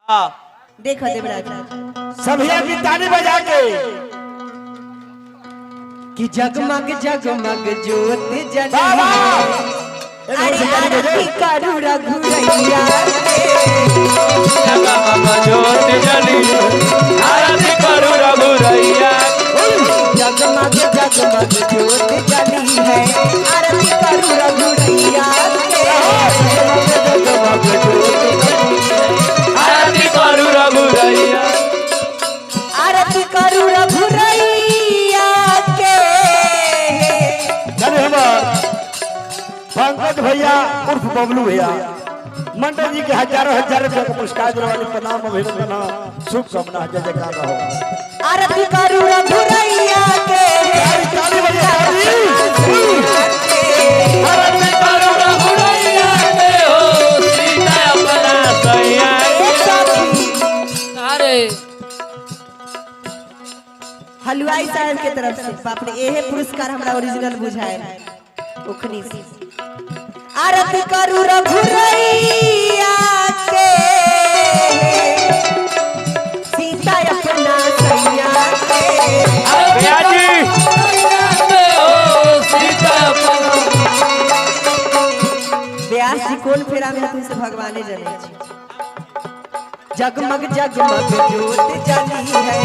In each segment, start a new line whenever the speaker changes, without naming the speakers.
हाँ
देखो देवराज
सभी की ताली बजा के
कि जगमग जगमग ज्योत जली
बाबा
अरे आरती करू रघुरैया
जगमग ज्योत जली आरती करू रघुरैया
जगमग जगमग ज्योत जली है आरती करू रघुरैया
आरती करू रघुरैया
आरती करू रघुरैया के
पंकज भैया उर्फ बबलू भैया मंडल जी के हजारों हजार रुपया का पुरस्कार देने वाले प्रणाम अभिनंदन शुभकामना जय जयकार रहो।
आरती करू रघुरैया के
ताली बजा
आरती करू रघुरैया के हो सीता अपना सैया अरे
हलवाई साहब के तरफ से बाप रे एहे पुरस्कार हमरा ओरिजिनल बुझाए ओखनी से आरती करू रघुरैया के सीता अपना सैया के
भैया जी हो सीता अपना
व्यास जी कोन फेरा में तुमसे भगवाने जने छी जगमग जगमग ज्योत जली है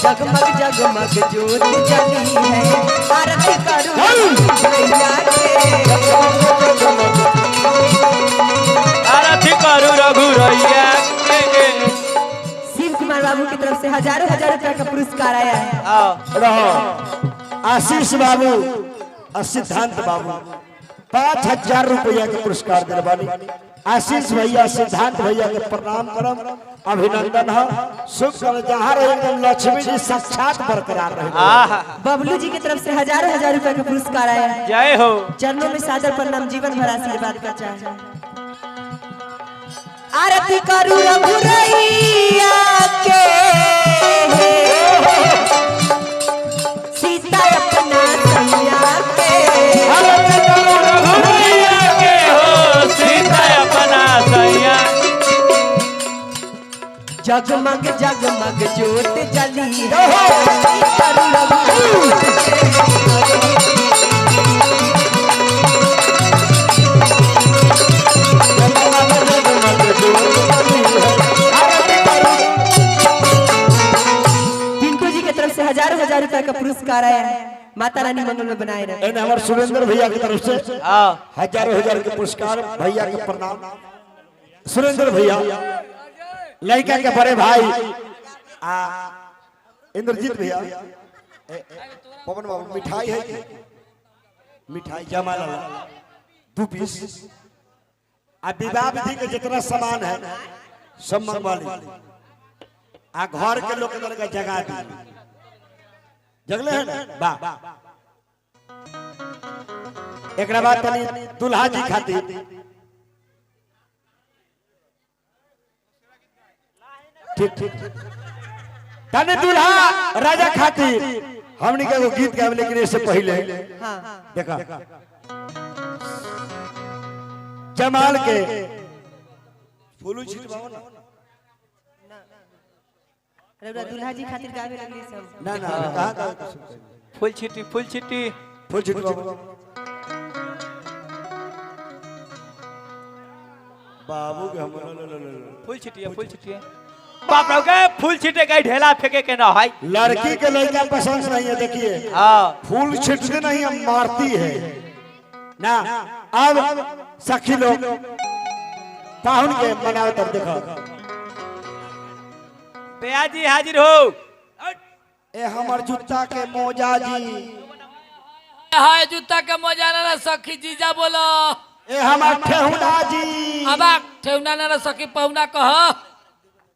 जगमग जगमग ज्योत जली है आरती करू रघुरैया के
आरती करू रघुरैया
शिव कुमार बाबू की तरफ से हजारों हजार रुपया का पुरस्कार आया है
रहो आशीष बाबू और सिद्धांत बाबू 5000 रुपया के पुरस्कार दिले बानी। आशीष भैया सिद्धांत भैया के प्रणाम करम अभिनंदन है शुभ कर जहाँ रहे एकदम लक्ष्मी जी साक्षात बरकरार रहे।
बबलू जी की तरफ से हजारों हजार रुपया का पुरस्कार आया है
जय हो
चरणों में सादर प्रणाम जीवन भर आशीर्वाद का चाहे आरती करू रघुरैया के सीता अपना सैया के
आरती करू रघुरैया के हो सीता अपना सैया
जगमग जगमग ज्योत जली है आरती करू रघुरैया पिंटू जी की तरफ से हजारों हजार रुपया का पुरस्कार आया है माता रानी मंगल में बनाए रहे
इन हमारे सुरेंद्र भैया की तरफ से हजारों हजार के पुरस्कार भैया के प्रणाम। सुरेंद्र भैया लड़का के बड़े भाई इंद्रजीत भैया पवन बाबू मिठाई है मिठाई जमाला 2 पीस आ विवाह विधि के जितना सामान है सब मंगवा ली आ घर के लोग के जगा दी जगले है ना वाह एक बाद तनी दुल्हा जी खातिर ठीक ठीक तनी दुल्हा राजा खातिर हमनी के एगो गीत गावे लेकिन इससे पहले देखा जमाल के फूलू छिटवाओ ना
रउरा दुल्हा जी खातिर गावे लगली सब
ना ना कहां का
फूल छिटी
फूल छिटवाओ बाबू के हम
फूल छिटिए बाप रे के फूल छिटे के ढेला फेंके के ना है
लड़की के लड़का पसंद नहीं है देखिए फूल छिटते नहीं हम मारती है ना। अब सखी लोग पाहुन के मनाओ तब देखो
भैया जी हाजिर हो
ए हमर जूता के मोजा जी
हाय जूता के मोजा ना सखी जीजा बोलो
ए हमर ठेहुना जी
अब ठेवना ना सखी पहुना कह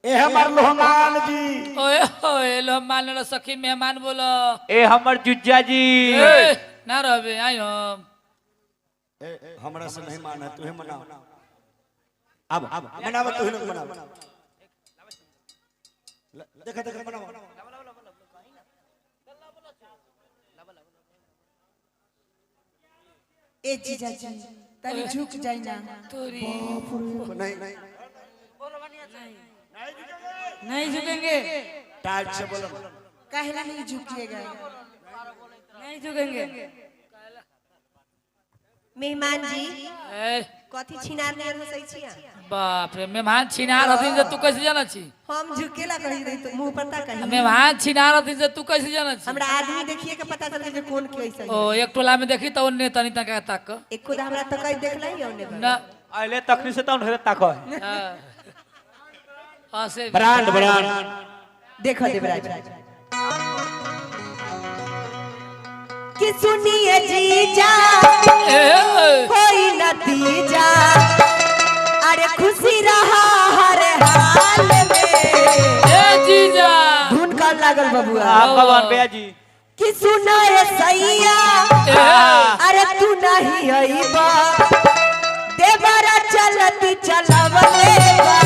ए हमर लोहमान जी
ओए ओए लो मान ना सखी मेहमान बोलो
ए हमर जुज्जा जी
ना रहबे आई हम
हमरा से नहीं माना तुहे मना अब मनावा तुहे लोग मनावा देखा देखा मनावा
ए जीजा जी तनी झुक जाई ना
तोरी
नहीं नहीं
बोलो बनिया नहीं नहीं झुकेंगे,
टाइट से बोलो।
कहना नहीं झुकिएगा।
नहीं झुकेंगे।
मेहमान जी
ए,
कथी छिनार नियर हसै छिया?
बाप रे, मेहमान छिनार हथिन से तू कैसे जाना छी?
हम झुकेला कहि दे तो मुंह पर ता कहि।
मेहमान छिनार हथिन से तू कैसे जाना छी?
हमरा आदमी देखिए के पता चल जे कौन कैसा
ओ एक टोला में देखी तो ओन्ने तनी तक तक
एक खुद हमरा तो कहि देखलै ओने
ना
आइले तखनी से तो ढेरे ताको है।
हां से
ब्रांड ब्रांड
देखो देवराज कि सुनिए जीजा कोई नतीजा अरे खुशी रहा हर हाल में।
ए जीजा
धुन का लागल बबुआ
आप भगवान भैया जी
कि सुना रे सैया अरे तू नहीं आईबा देवरा चलती चलावले बा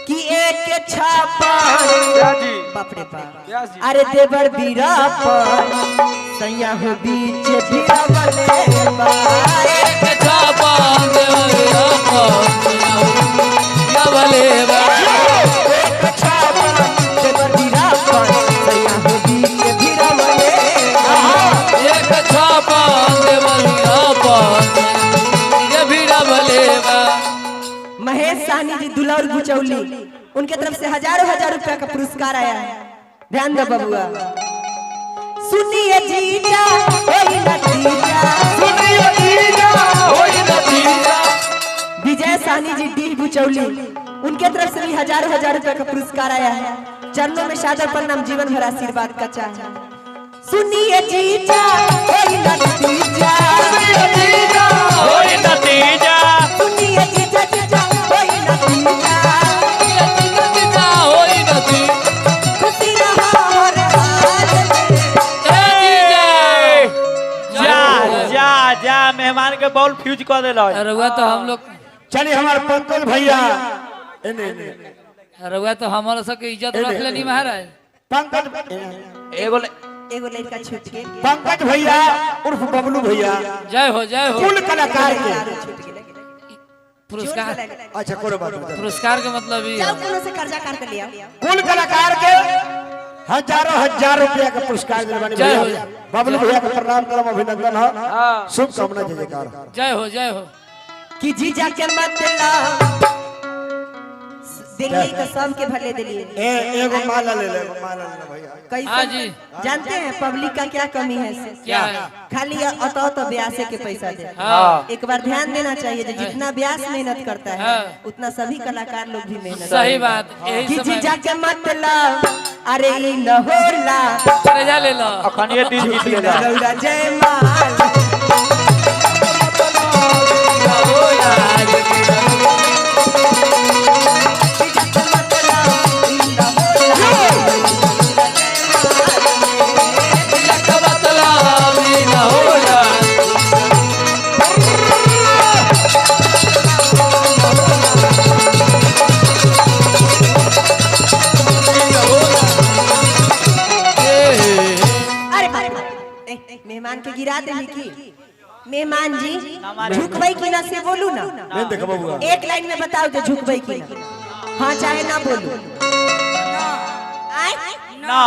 कि एक छापा
भैया जी
बाप रे बाप
भैया जी
अरे देवर बीरा पर सैया हो बीच बीरावले बा
के छापा देवरिया या भले बा
एक छापा देवर बीरा पर सैया हो बीच बीरावले
एक छापा देवरिया ये भीड़ा भले बा।
महेश साहनी जी दुलौर गुचौली उनके तरफ से हजारों रुपया का पुरस्कार आया है। ध्यान दो बबुआ। सुनिए जीजा कोई नतीजा
सुनिए जीजा होई नतीजा।
विजय साहनी जी डी गुचौली उनके तरफ से भी हजारों रुपया का पुरस्कार आया है। चरणों में सादर प्रणाम जीवन भर आशीर्वाद का चाहे। सुनिए जीजा कोई नतीजा
सुनिए जीजा होई नतीजा।
सुनिए जीजा जीजा कोई नतीजा
जीजा होई नतीजा।
खुशी रहा हर हाल में।
ए
जा जा जा मेहमान के बॉल फ्यूज कर देलो।
रउआ तो हम लोग
चलिए हमारे पंकज भैया एने
रउआ तो हमारा सबके इज्जत रख लेनी महाराज।
पंकज
एगो लड़का छूट के
पंकज भैया उर्फ बबलू भैया
जय हो जय हो।
कुल कलाकार के
छूट के
पुरस्कार
अच्छा कोई बात नहीं।
पुरस्कार के मतलब ये
जाओ कोनो से कर्जा काट के लिया
कुल कलाकार के हजार रुपया का पुरस्कार दिलवानी
जय हो।
भैया बबलू भैया को प्रणाम करम अभिनंदन है शुभकामना जय जयकार।
जय हो जय हो।
कि जीजा के मतलब दिल्ली तो सब के भले दिलिए
एगो माला ले ले माला ले भैया।
हाँ
कैसे
जी।
जानते हैं पब्लिक का क्या कमी है
क्या है?
खाली तो ब्यासे के पैसा दे।
हाँ।
एक बार ध्यान देना चाहिए जो जितना ब्यास मेहनत करता है
हाँ।
उतना सभी कलाकार लोग भी मेहनत
सही बात यही
कि
समय
जीजा के मतलब अरे ई न होला
कर्जा ले लो।
अखन ये दिन जीत लेला।
रउरा जयमाल
हो यार
जीजा के मतलब ई न होला
लक बतलाव ई न होला।
अरे बाप रे। मेहमान के गिरा दे की मेहमान जी झुकबै की ना से बोलू ना
नहीं देखो बबुआ
एक लाइन में बताओ जो झुकबै की ना हाँ चाहे ना बोलू आय
ना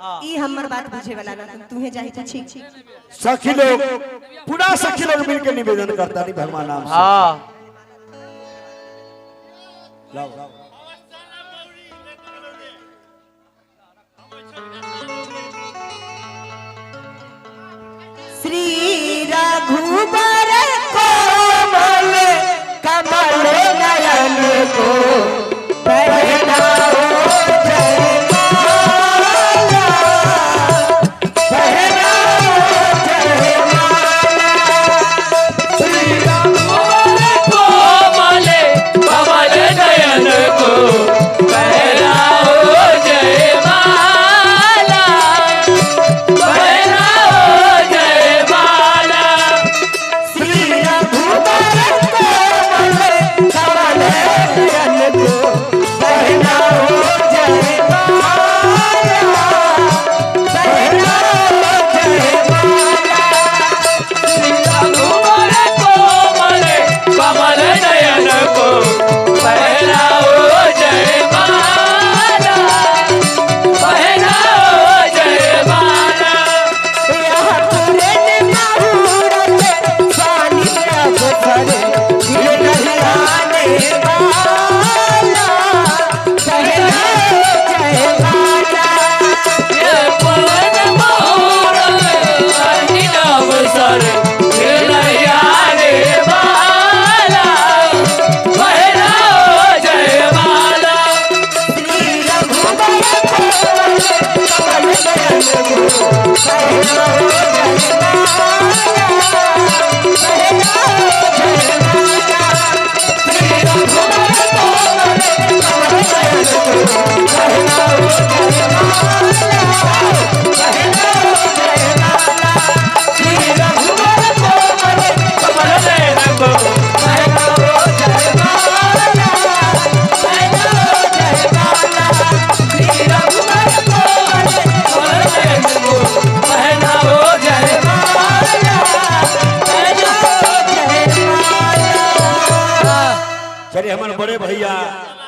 हाँ
ई हमर बात बुझे वाला ना तुम्हें जाहि तो ठीक
सखी लोग पूरा सखी लोग मिलकर निवेदन करता नहीं भगवान नाम से
हाँ
लाओ
श्री रघुबर कोमल कमल नयन को पहनाओ जयमाला पहनाओ जयमाला श्री
कोमल कमल नयन को पहनाओ जयमाला पहनाओ जयमाला।
श्री रघुबर कोमल कमल नयन को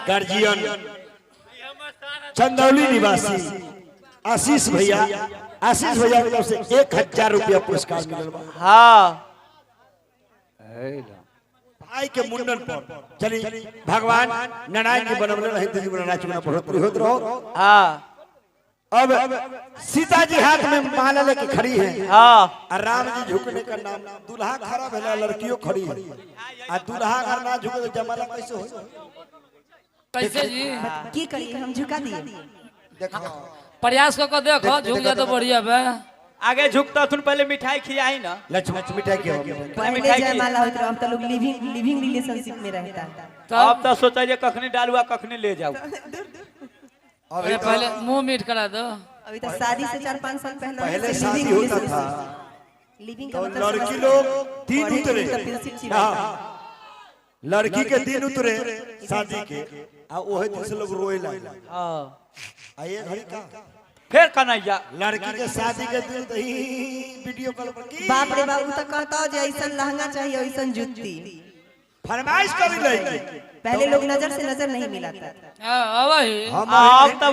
गार्जियन चंदौली निवासी आशीष भैया की तरफ से 1000 रुपया पुरस्कार मिलल बा।
हाँ
भाई के मुंडन पर चली भगवान नारायण के बनवले रहे तेजी बनाना चुना बढ़ोतरी होत रहो।
हाँ
अब सीता जी हाथ में माला लेके खड़ी है
हाँ
और राम जी झुकने का नाम दूल्हा खड़ा भेला लड़कियों खड़ी है आ दूल्हा अगर ना झुके तो जमाला कैसे हो।
कैसे जी
की करिए हम झुका दिए।
देखो
प्रयास करके देखो झुक जा तो बढ़िया बे।
आगे झुकता तुम पहले मिठाई खिलाई ना।
लक्ष्मण मिठाई के हो
पहले जयमाला होत रहा हम तो लोग लिविंग रिलेशनशिप में रहता है।
अब तो सोचा जे कखनी डालुआ कखनी ले जाओ।
अरे पहले मुंह मीट करा दो।
अभी तो शादी से 4-5 साल
पहले शादी होता था
लिविंग
तो
का मतलब
लड़की लोग दिन उतरे लड़की के दिन उतरे शादी के आ ओहे दिन से लोग रोए लगे।
हाँ
आ ये घड़ी का
फिर कन्हैया
लड़की के शादी के दिन तो ही वीडियो कॉल पर की
बाप रे बाप तो कहता जे ऐसा लहंगा चाहिए ऐसा जूती
फरमाइश कर ले।
पहले लोग नजर से नजर नहीं मिलाता।
अब ही
अब तो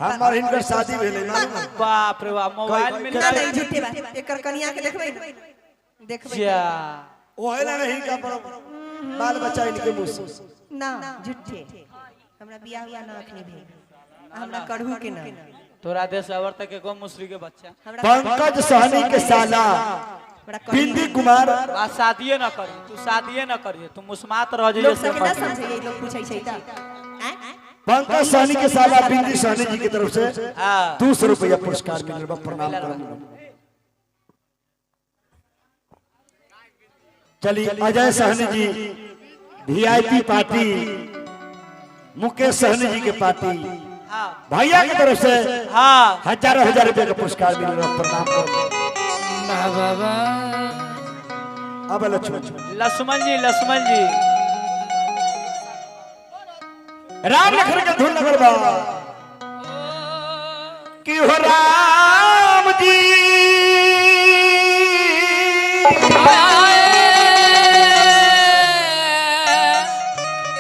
हमार इनकर शादी भेले मालूम
बाप रे बाप मोबाइल में
ना नहीं झूठे बात एकर कन्या के देखबै
जा
ओहे ना नहीं का पर बाल बच्चा इनके मुंह से
ना झूठे हमरा बियाह हुआ ना अखनी भेल हमरा कढ़ू के ना
तोरा देश अवर तक के कम मुसरी के बच्चा
पंकज सहनी के साला बिंदी कुमार
बात शादीए ना करी तू शादीए ना करिए तू मुस्मात रह
लोग
जाइए
सब ना समझे ये लोग पूछै छै त
पंकज सहनी के साला बिंदी सहनी जी की तरफ से
हाँ
200 रुपया पुरस्कार मिलल बा। प्रणाम करम। चली अजय सहनी जी वीआईपी पार्टी मुकेश सहनी जी के पार्टी
हाँ
भैया की तरफ से
हाँ
हजारों हजार रुपए का पुरस्कार मिल रहा। प्रणाम करम।
बाबा
अब
लक्ष्मण जी
राम लखन का धुन लगल बा कि हो राम जी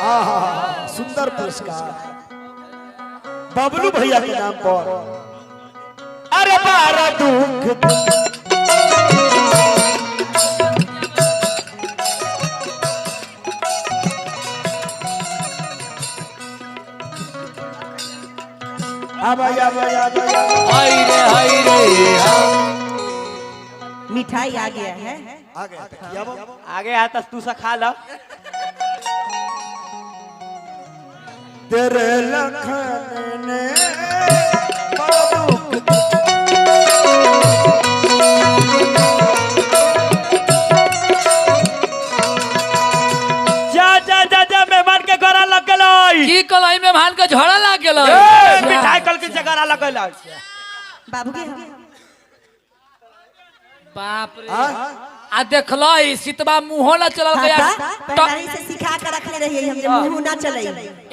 आहा सुंदर पुरस्कार बबलू भैया के नाम पर। अरे बारा दुख
हाय रे
मिठाई आ गया है
आगे आता तू सा खा ला
तेरे लखन ने
जा मेहमान के घरा लग गेलै
की कलाई में भान के झोड़ा लाग गेल
मिठाई कल के जगह लग गेलै
बाबू के
बाप रे आ देखलो सीतबा मुंहो ना चलल गया
पहले ही से सिखा के रखले रहिए हम जे मुंह ना चले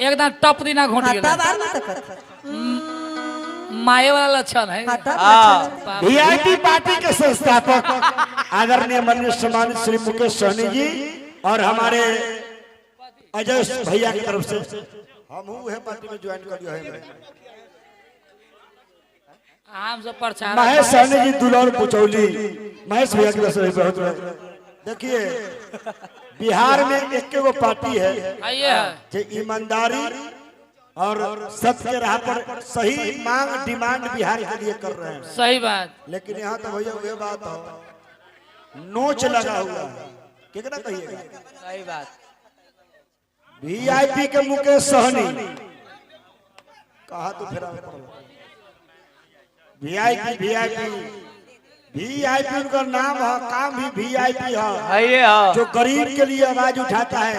एकदम टप दिना घोट गेल
तब आर ना तक
माये वाला लक्षण है
हां तब
वीआईपी पार्टी के संस्थापक आदरणीय माननीय सम्मानित श्री मुकेश सहनी जी और हमारे अजय भैया की तरफ से हम है पार्टी में ज्वाइन करियो है
आम से प्रचार
महेश सहनी जी दुलौर पुचौली महेश भैया की तरफ से बहुत देखिए बिहार में एक वो पार्टी है
आइए
जो ईमानदारी और सत्य के राह पर सही मांग डिमांड बिहार के लिए कर रहे हैं।
सही बात
लेकिन यहाँ तो भैया वह बात हो नोच लगा हुआ है कितना कहिएगा
सही बात
वीआईपी के मुकेश सहनी कहा तो फिर वीआईपी उनका नाम है काम भी वीआईपी है
ये
जो गरीब के लिए आवाज उठाता है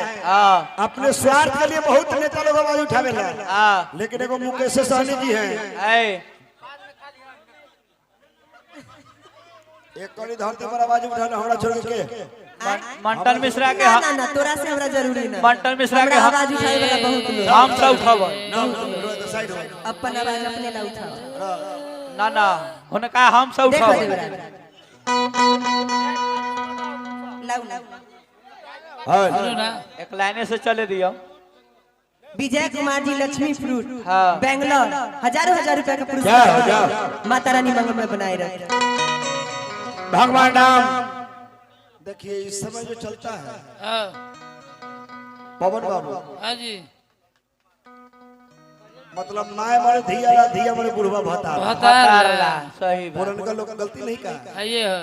अपने स्वार्थ के लिए बहुत नेता लोग आवाज उठावे लेकिन एगो मुकेश सहनी जी हैं एक कड़ी धरती पर आवाज उठाना हमरा छोड़ के
मंटन मिश्रा के
ना ना तोरा से हमरा जरूरी ना
मंटन मिश्रा के
आवाज उठाए वाला बहुत लोग
हम सब उठाव
अपन आवाज अपने ला उठाओ
ना ना होने का हम सब
देखो
उठाव
देवरा लाऊ
सुनो ना
एक लाइने से चले दियो
विजय कुमार जी लक्ष्मी फ्रूट
हाँ।
बेंगलोर हजारों हजार रुपए का
क्या हो
पुरस्कार
जाओ
माता रानी मंगल में बनाए रखे।
भगवान राम देखिए इस समय जो चलता है
हाँ
पवन बाबू
हाँ जी
मतलब माए मरे धिया मरे बुढ़वा भता
भतारला
सही बात
पुरन का लोग गलती नहीं कहा
है ये है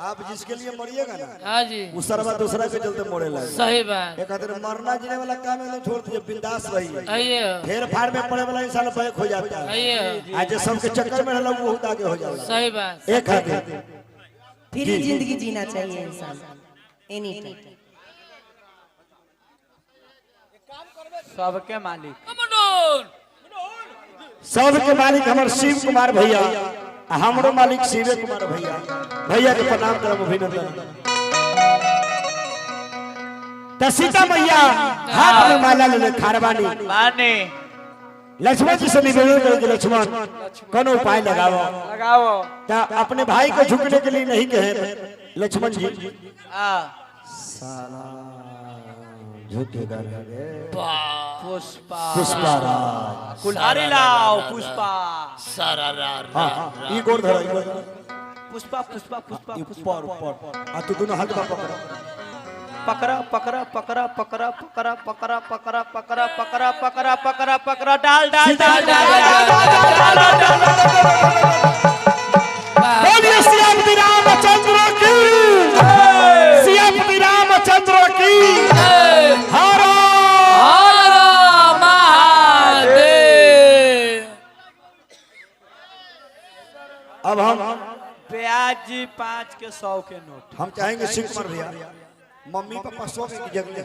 आप जिसके लिए मरिएगा ना
हाँ जी
उस सरवा दूसरा के चलते मोड़े लगे
सही बात
एक आदमी मरना जीने वाला काम एकदम छोड़ दिए बिंदास रही
है ये है
फेर फाड़ में पड़े वाला इंसान बैक हो जाता
है
है
ये है
आज सबके चक्कर में रहला बहुत आगे हो जाएगा
सही बात
एक आदमी
फ्री जिंदगी जीना चाहिए इंसान एनी टाइम।
सबके मालिक
कमंडोर
सबके मालिक हमारे शिव कुमार भैया हमरो मालिक शिव कुमार भैया भैया के प्रणाम करब अभिनंदन। त सीता मैया हाथ में माला ले खारवानी
माने
लक्ष्मण जी से निवेदन करेंगे लक्ष्मण कोनो उपाय लगाओ
लगाओ
त अपने भाई को झुकने के लिए नहीं कहे लक्ष्मण जी
आ
साला झुकेगा रे
पुष्पा
पुष्पाराज
कुल्हाड़ी लाओ पुष्पा
सारा
हां ई गोर धर
पुष्पा पुष्पा पुष्पा
ऊपर ऊपर आ तू दोनों हाथ में पकड़
पकड़ा पकड़ा पकड़ा पकड़ा पकड़ा पकड़ा पकड़ा पकड़ा पकड़ा पकड़ा पकड़ा डाल डाल डाल डाल
बोलिए श्री रामचंद्र की श्री रामचंद्र की हर
हर महादेव।
अब हम
ब्याज 5 के 100 के नोट
चाहेंगे शिव कुमार भैया मम्मी पापा 100 की जगह